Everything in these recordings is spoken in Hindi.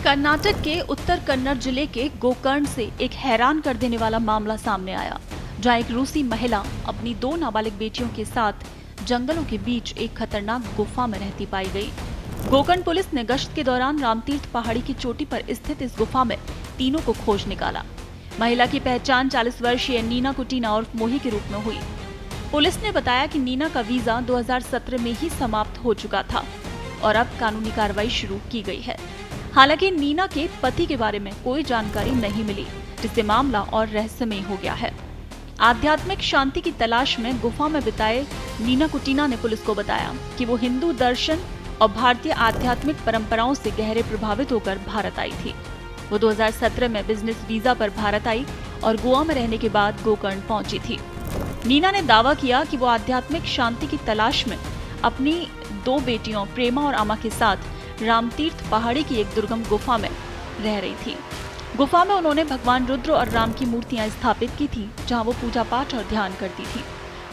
कर्नाटक के उत्तर कन्नड़ जिले के गोकर्ण से एक हैरान कर देने वाला मामला सामने आया, जहां एक रूसी महिला अपनी 2 नाबालिग बेटियों के साथ जंगलों के बीच एक खतरनाक गुफा में रहती पाई गई। गोकर्ण पुलिस ने गश्त के दौरान रामतीर्थ पहाड़ी की चोटी पर स्थित इस गुफा में तीनों को खोज निकाला। महिला की पहचान 40 वर्षीय नीना कुटीना उर्फ मोही के रूप में हुई। पुलिस ने बताया कि नीना का वीजा 2017 में ही समाप्त हो चुका था और अब कानूनी कार्रवाई शुरू की गई है। हालांकि नीना के पति के बारे में कोई जानकारी नहीं मिली, जिससे मामला और रहस्यमय हो गया है। आध्यात्मिक शांति की तलाश में गुफा में बिताए नीना कुटीना ने पुलिस को बताया कि वो हिंदू दर्शन और भारतीय आध्यात्मिक परंपराओं से गहरे प्रभावित होकर भारत आई थी। वो 2017 में बिजनेस वीजा पर भारत आई और गोवा में रहने के बाद गोकर्ण पहुंची थी। नीना ने दावा किया कि वो आध्यात्मिक शांति की तलाश में अपनी 2 बेटियों प्रेमा और अमा के साथ रामतीर्थ पहाड़ी की एक दुर्गम गुफा में रह रही थी। गुफा में उन्होंने भगवान रुद्र और राम की मूर्तियां स्थापित की थी, जहां वो पूजा पाठ और ध्यान करती थी।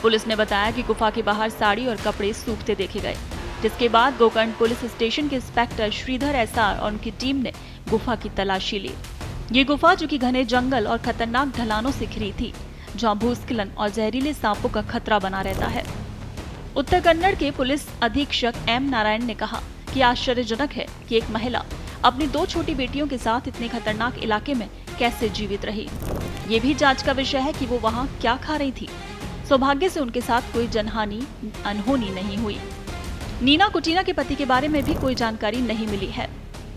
पुलिस ने बताया कि गुफा के बाहर साड़ी और कपड़े सूखते देखे गए, जिसके बाद गोकर्ण पुलिस स्टेशन के इंस्पेक्टर श्रीधर एसआर और उनकी टीम ने गुफा की तलाशी ली। ये गुफा, जो कि घने जंगल और खतरनाक ढलानों से घिरी थी, जहाँ भूस्खलन और जहरीले सांपों का खतरा बना रहता है। उत्तर कन्नड़ के पुलिस अधीक्षक एम नारायण ने कहा कि आश्चर्यजनक है कि एक महिला अपनी 2 छोटी बेटियों के साथ इतने खतरनाक इलाके में कैसे जीवित रही। ये भी जांच का विषय है कि वो वहाँ क्या खा रही थी। सौभाग्य से उनके साथ कोई जनहानि अनहोनी नहीं हुई। नीना कुटीना के पति के बारे में भी कोई जानकारी नहीं मिली है।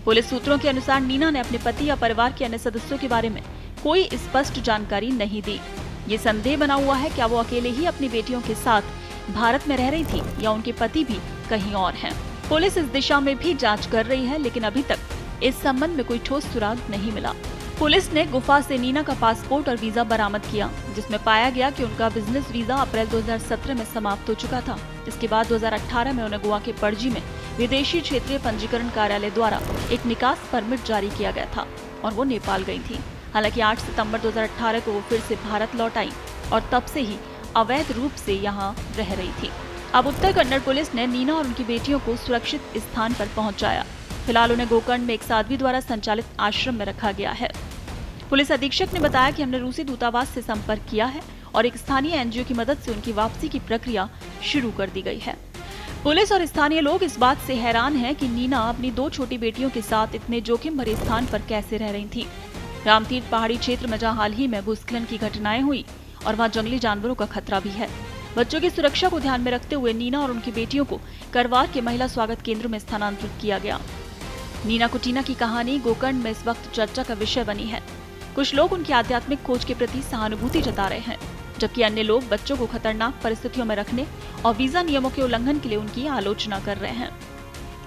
पुलिस सूत्रों के अनुसार नीना ने अपने पति या परिवार के अन्य सदस्यों के बारे में कोई स्पष्ट जानकारी नहीं दी। ये संदेह बना हुआ है क्या वो अकेले ही अपनी बेटियों के साथ भारत में रह रही थी या उनके पति भी कहीं और हैं। पुलिस इस दिशा में भी जांच कर रही है, लेकिन अभी तक इस संबंध में कोई ठोस सुराग नहीं मिला। पुलिस ने गुफा से नीना का पासपोर्ट और वीजा बरामद किया, जिसमें पाया गया कि उनका बिजनेस वीजा अप्रैल 2017 में समाप्त हो चुका था। इसके बाद 2018 में उन्हें गोवा के पणजी में विदेशी क्षेत्रीय पंजीकरण कार्यालय द्वारा एक निकास परमिट जारी किया गया था और वो नेपाल गई थी। हालांकि 8 सितंबर 2018 को वो फिर से भारत लौट आई और तब से ही अवैध रूप से यहाँ रह रही थी। अब उत्तर कन्नड़ पुलिस ने नीना और उनकी बेटियों को सुरक्षित स्थान पर पहुंचाया। फिलहाल उन्हें गोकर्ण में एक साध्वी द्वारा संचालित आश्रम में रखा गया है। पुलिस अधीक्षक ने बताया कि हमने रूसी दूतावास से संपर्क किया है और एक स्थानीय एनजीओ की मदद से उनकी वापसी की प्रक्रिया शुरू कर दी गई है। पुलिस और स्थानीय लोग इस बात से हैरान हैं कि नीना अपनी 2 छोटी बेटियों के साथ इतने जोखिम भरे स्थान पर कैसे रह रही थी। रामतीर्थ पहाड़ी क्षेत्र में जहाँ हाल ही में भूस्खलन की घटनाएं हुई और वहाँ जंगली जानवरों का खतरा भी है। बच्चों की सुरक्षा को ध्यान में रखते हुए नीना और उनकी बेटियों को करवार के महिला स्वागत केंद्र में स्थानांतरित किया गया। नीना कुटीना की कहानी गोकर्ण में इस वक्त चर्चा का विषय बनी है। कुछ लोग उनकी आध्यात्मिक खोज के प्रति सहानुभूति जता रहे हैं, जबकि अन्य लोग बच्चों को खतरनाक परिस्थितियों में रखने और वीजा नियमों के उल्लंघन के लिए उनकी आलोचना कर रहे हैं।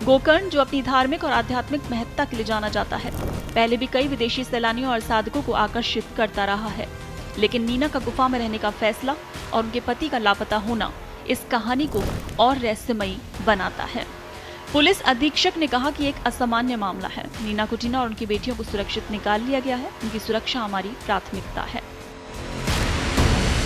गोकर्ण, जो अपनी धार्मिक और आध्यात्मिक महत्ता के लिए जाना जाता है, पहले भी कई विदेशी सैलानियों और साधकों को आकर्षित करता रहा है। लेकिन नीना का गुफा में रहने का फैसला और उनके पति का लापता होना इस कहानी को और रहस्यमयी बनाता है। पुलिस अधीक्षक ने कहा कि एक असामान्य मामला है। नीना कुटीना और उनकी बेटियों को सुरक्षित निकाल लिया गया है। उनकी सुरक्षा हमारी प्राथमिकता है।